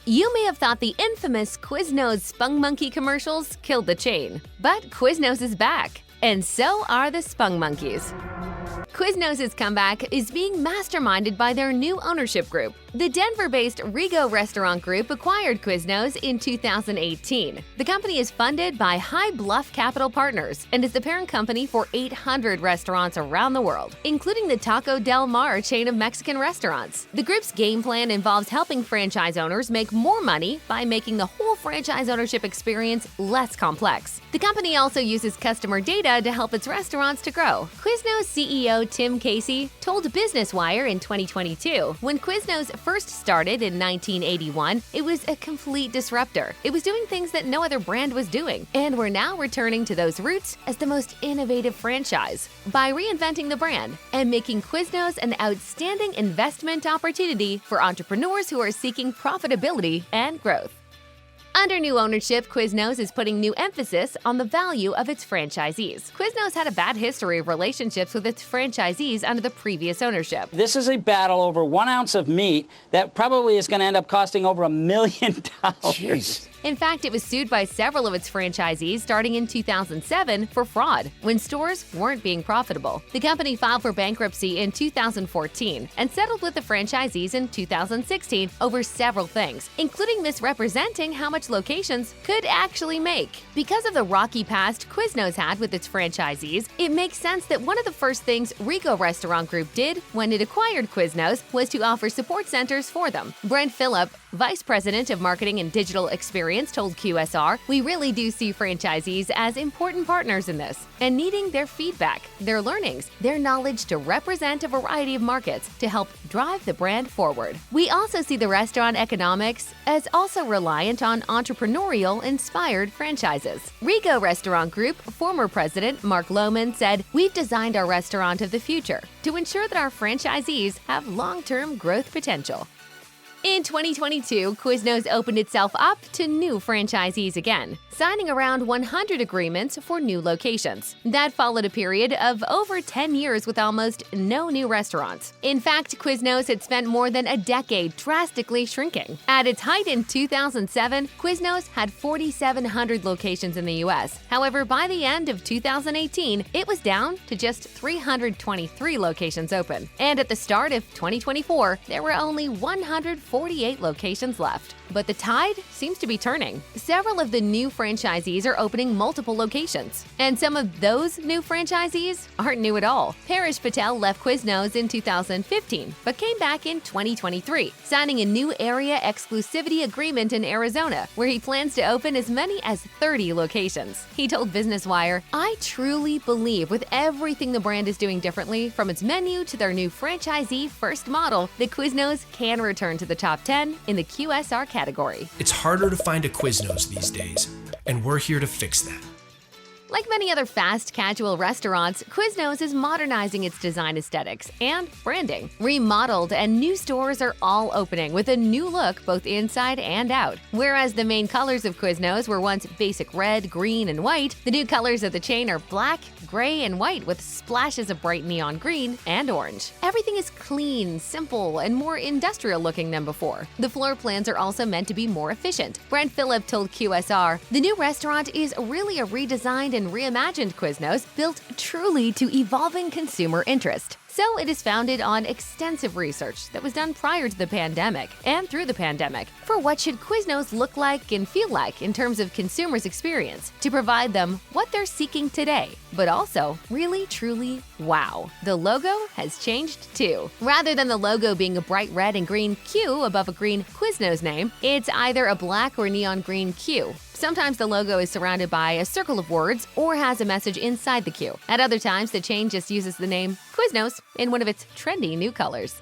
You may have thought the infamous Quiznos Spongmonkey commercials killed the chain, but Quiznos is back, and so are the Spongmonkeys. Quiznos' comeback is being masterminded by their new ownership group. The Denver-based Rego Restaurant Group acquired Quiznos in 2018. The company is funded by High Bluff Capital Partners and is the parent company for 800 restaurants around the world, including the Taco Del Mar chain of Mexican restaurants. The group's game plan involves helping franchise owners make more money by making the whole franchise ownership experience less complex. The company also uses customer data to help its restaurants to grow. Quiznos CEO Tim Casey told Business Wire in 2022, when Quiznos first started in 1981, it was a complete disruptor. It was doing things that no other brand was doing, and we're now returning to those roots as the most innovative franchise by reinventing the brand and making Quiznos an outstanding investment opportunity for entrepreneurs who are seeking profitability and growth. Under new ownership, Quiznos is putting new emphasis on the value of its franchisees. Quiznos had a bad history of relationships with its franchisees under the previous ownership. This is a battle over 1 ounce of meat that probably is going to end up costing over $1 million. Jeez. In fact, it was sued by several of its franchisees starting in 2007 for fraud, when stores weren't being profitable. The company filed for bankruptcy in 2014 and settled with the franchisees in 2016 over several things, including misrepresenting how much locations could actually make. Because of the rocky past Quiznos had with its franchisees, it makes sense that one of the first things Rego Restaurant Group did when it acquired Quiznos was to offer support centers for them. Brent Phillip, Vice President of Marketing and Digital Experience, told QSR, "We really do see franchisees as important partners in this and needing their feedback, their learnings, their knowledge to represent a variety of markets to help drive the brand forward. We also see the restaurant economics as also reliant on entrepreneurial-inspired franchises." Rego Restaurant Group former president Mark Lohman said, "We've designed our restaurant of the future to ensure that our franchisees have long-term growth potential." In 2022, Quiznos opened itself up to new franchisees again, signing around 100 agreements for new locations. That followed a period of over 10 years with almost no new restaurants. In fact, Quiznos had spent more than a decade drastically shrinking. At its height in 2007, Quiznos had 4,700 locations in the U.S. However, by the end of 2018, it was down to just 323 locations open. And at the start of 2024, there were only 148 locations left. But the tide seems to be turning. Several of the new franchisees are opening multiple locations. And some of those new franchisees aren't new at all. Paresh Patel left Quiznos in 2015, but came back in 2023, signing a new area exclusivity agreement in Arizona, where he plans to open as many as 30 locations. He told Business Wire, "I truly believe with everything the brand is doing differently, from its menu to their new franchisee-first model, that Quiznos can return to the top 10 in the QSR category." It's harder to find a Quiznos these days, and we're here to fix that. Like many other fast casual restaurants, Quiznos is modernizing its design aesthetics and branding. Remodeled and new stores are all opening with a new look both inside and out. Whereas the main colors of Quiznos were once basic red, green, and white, the new colors of the chain are black, gray, and white with splashes of bright neon green and orange. Everything is clean, simple, and more industrial looking than before. The floor plans are also meant to be more efficient. Brent Phillip told QSR, "The new restaurant is really a redesigned and reimagined Quiznos, built truly to evolving consumer interest." So it is founded on extensive research that was done prior to the pandemic and through the pandemic for what should Quiznos look like and feel like in terms of consumers' experience to provide them what they're seeking today, but also really, truly wow. The logo has changed too. Rather than the logo being a bright red and green Q above a green Quiznos name, it's either a black or neon green Q. Sometimes the logo is surrounded by a circle of words or has a message inside the Q. At other times, the chain just uses the name Quiznos in one of its trendy new colors.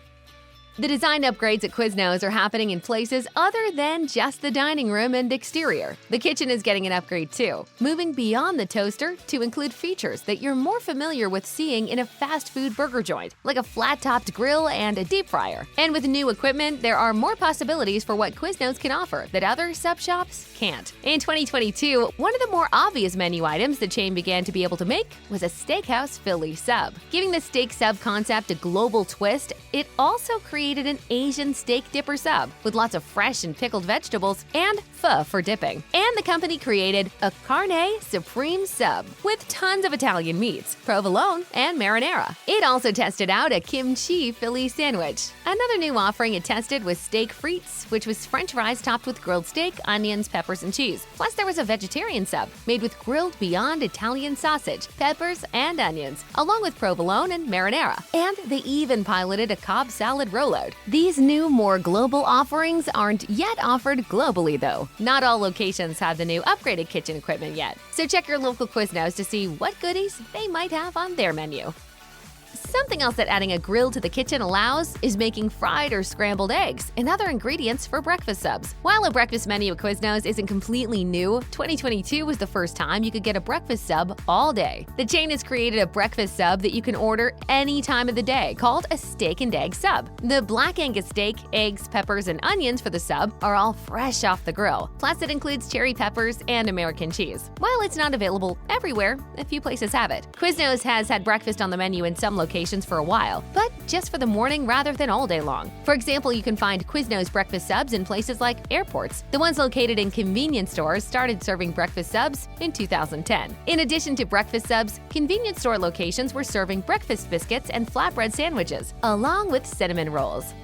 The design upgrades at Quiznos are happening in places other than just the dining room and exterior. The kitchen is getting an upgrade too, moving beyond the toaster to include features that you're more familiar with seeing in a fast food burger joint, like a flat-topped grill and a deep fryer. And with new equipment, there are more possibilities for what Quiznos can offer that other sub shops can't. In 2022, one of the more obvious menu items the chain began to be able to make was a steakhouse Philly sub. Giving the steak sub concept a global twist, it also created created an Asian steak dipper sub with lots of fresh and pickled vegetables and pho for dipping. And the company created a carne supreme sub with tons of Italian meats, provolone, and marinara. It also tested out a kimchi Philly sandwich. Another new offering it tested was steak frites, which was French fries topped with grilled steak, onions, peppers, and cheese. Plus, there was a vegetarian sub made with grilled beyond Italian sausage, peppers, and onions, along with provolone and marinara. And they even piloted a Cobb salad rollout. These new, more global offerings aren't yet offered globally, though. Not all locations have the new upgraded kitchen equipment yet. So check your local Quiznos to see what goodies they might have on their menu. Something else that adding a grill to the kitchen allows is making fried or scrambled eggs and other ingredients for breakfast subs. While a breakfast menu at Quiznos isn't completely new, 2022 was the first time you could get a breakfast sub all day. The chain has created a breakfast sub that you can order any time of the day called a steak and egg sub. The black Angus steak, eggs, peppers, and onions for the sub are all fresh off the grill. Plus, it includes cherry peppers and American cheese. While it's not available everywhere, a few places have it. Quiznos has had breakfast on the menu in some locations for a while, but just for the morning rather than all day long. For example, you can find Quiznos breakfast subs in places like airports. The ones located in convenience stores started serving breakfast subs in 2010. In addition to breakfast subs, convenience store locations were serving breakfast biscuits and flatbread sandwiches, along with cinnamon rolls.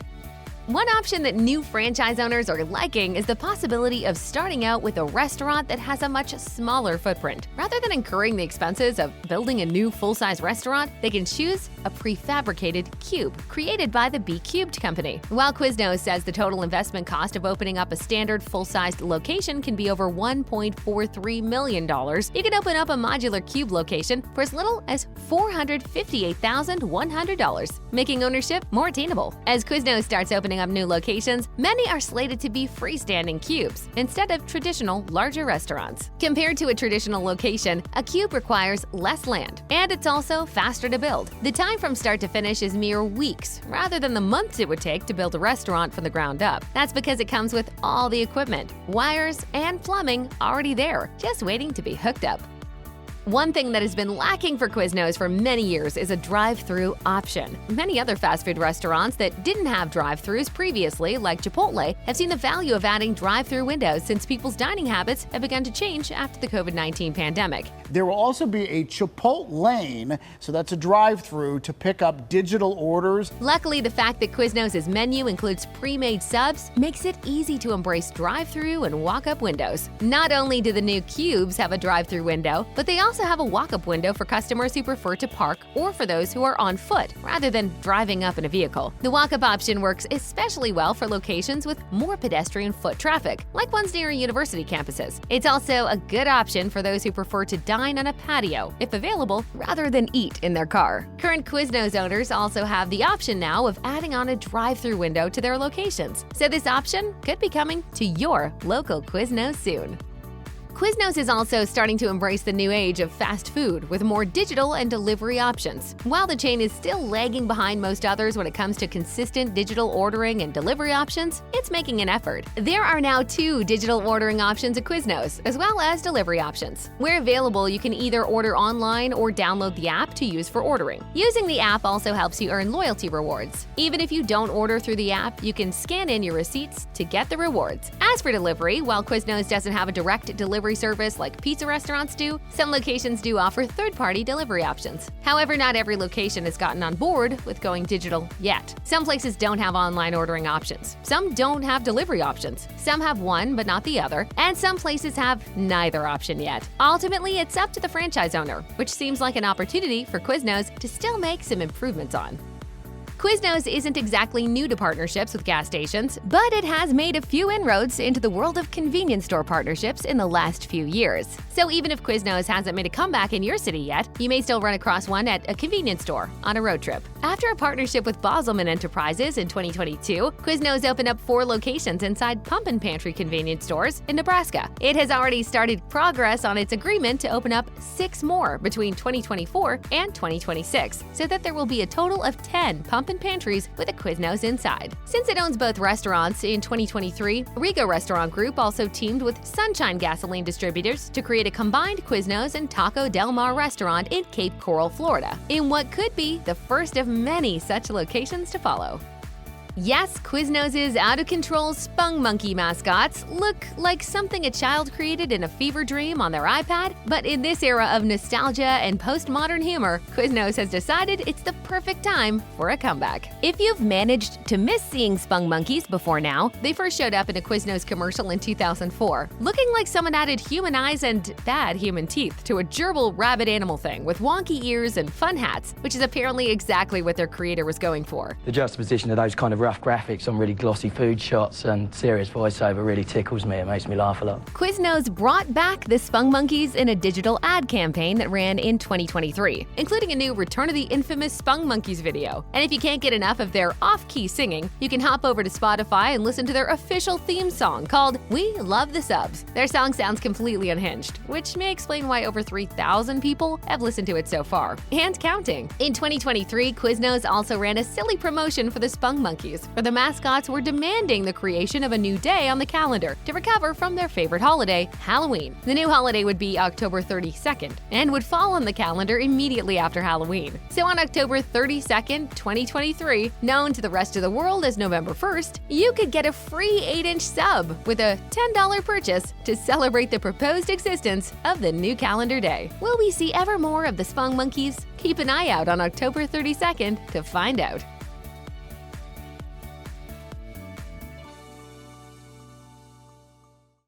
One option that new franchise owners are liking is the possibility of starting out with a restaurant that has a much smaller footprint. Rather than incurring the expenses of building a new full-size restaurant, they can choose a prefabricated Qube created by the Qube company. While Quiznos says the total investment cost of opening up a standard full-sized location can be over $1.43 million, you can open up a modular Qube location for as little as $458,100, making ownership more attainable. As Quiznos starts opening up new locations, many are slated to be freestanding Qubes instead of traditional, larger restaurants. Compared to a traditional location, a Qube requires less land, and it's also faster to build. The time from start to finish is mere weeks, rather than the months it would take to build a restaurant from the ground up. That's because it comes with all the equipment, wires, and plumbing already there, just waiting to be hooked up. One thing that has been lacking for Quiznos for many years is a drive-thru option. Many other fast food restaurants that didn't have drive-thrus previously, like Chipotle, have seen the value of adding drive-thru windows since people's dining habits have begun to change after the COVID-19 pandemic. There will also be a Chipotle lane, so that's a drive-thru to pick up digital orders. Luckily, the fact that Quiznos' menu includes pre-made subs makes it easy to embrace drive-thru and walk-up windows. Not only do the new Qubes have a drive-thru window, but they also have a walk-up window for customers who prefer to park or for those who are on foot rather than driving up in a vehicle. The walk-up option works especially well for locations with more pedestrian foot traffic, like ones near university campuses. It's also a good option for those who prefer to dine on a patio, if available, rather than eat in their car. Current Quiznos owners also have the option now of adding on a drive-thru window to their locations, so this option could be coming to your local Quiznos soon. Quiznos is also starting to embrace the new age of fast food with more digital and delivery options. While the chain is still lagging behind most others when it comes to consistent digital ordering and delivery options, it's making an effort. There are now 2 digital ordering options at Quiznos, as well as delivery options. Where available, you can either order online or download the app to use for ordering. Using the app also helps you earn loyalty rewards. Even if you don't order through the app, you can scan in your receipts to get the rewards. As for delivery, while Quiznos doesn't have a direct delivery service like pizza restaurants do, some locations do offer third-party delivery options. However, not every location has gotten on board with going digital yet. Some places don't have online ordering options. Some don't have delivery options. Some have one but not the other, and some places have neither option yet. Ultimately, it's up to the franchise owner, which seems like an opportunity for Quiznos to still make some improvements on. Quiznos isn't exactly new to partnerships with gas stations, but it has made a few inroads into the world of convenience store partnerships in the last few years. So even if Quiznos hasn't made a comeback in your city yet, you may still run across one at a convenience store on a road trip. After a partnership with Bosselman Enterprises in 2022, Quiznos opened up 4 locations inside Pump and Pantry convenience stores in Nebraska. It has already started progress on its agreement to open up 6 more between 2024 and 2026, so that there will be a total of 10 Pump and Pantries with a Quiznos inside. Since it owns both restaurants, in 2023, Rigo Restaurant Group also teamed with Sunshine Gasoline Distributors to create a combined Quiznos and Taco Del Mar restaurant in Cape Coral, Florida, in what could be the first of many such locations to follow. Yes, Quiznos' out-of-control Spongmonkey mascots look like something a child created in a fever dream on their iPad, but in this era of nostalgia and postmodern humor, Quiznos has decided it's the perfect time for a comeback. If you've managed to miss seeing Spongmonkeys before now, they first showed up in a Quiznos commercial in 2004, looking like someone added human eyes and bad human teeth to a gerbil rabbit animal thing with wonky ears and fun hats, which is apparently exactly what their creator was going for. The juxtaposition of those kind of rough graphics on really glossy food shots and serious voiceover really tickles me. It makes me laugh a lot. Quiznos brought back the Spongmonkeys in a digital ad campaign that ran in 2023, including a new Return of the Infamous Spongmonkeys video. And if you can't get enough of their off-key singing, you can hop over to Spotify and listen to their official theme song called We Love the Subs. Their song sounds completely unhinged, which may explain why over 3,000 people have listened to it so far, and counting. In 2023, Quiznos also ran a silly promotion for the Spongmonkeys, where the mascots were demanding the creation of a new day on the calendar to recover from their favorite holiday, Halloween. The new holiday would be October 32nd and would fall on the calendar immediately after Halloween. So on October 32nd, 2023, known to the rest of the world as November 1st, you could get a free 8-inch sub with a $10 purchase to celebrate the proposed existence of the new calendar day. Will we see ever more of the Spongmonkeys? Keep an eye out on October 32nd to find out.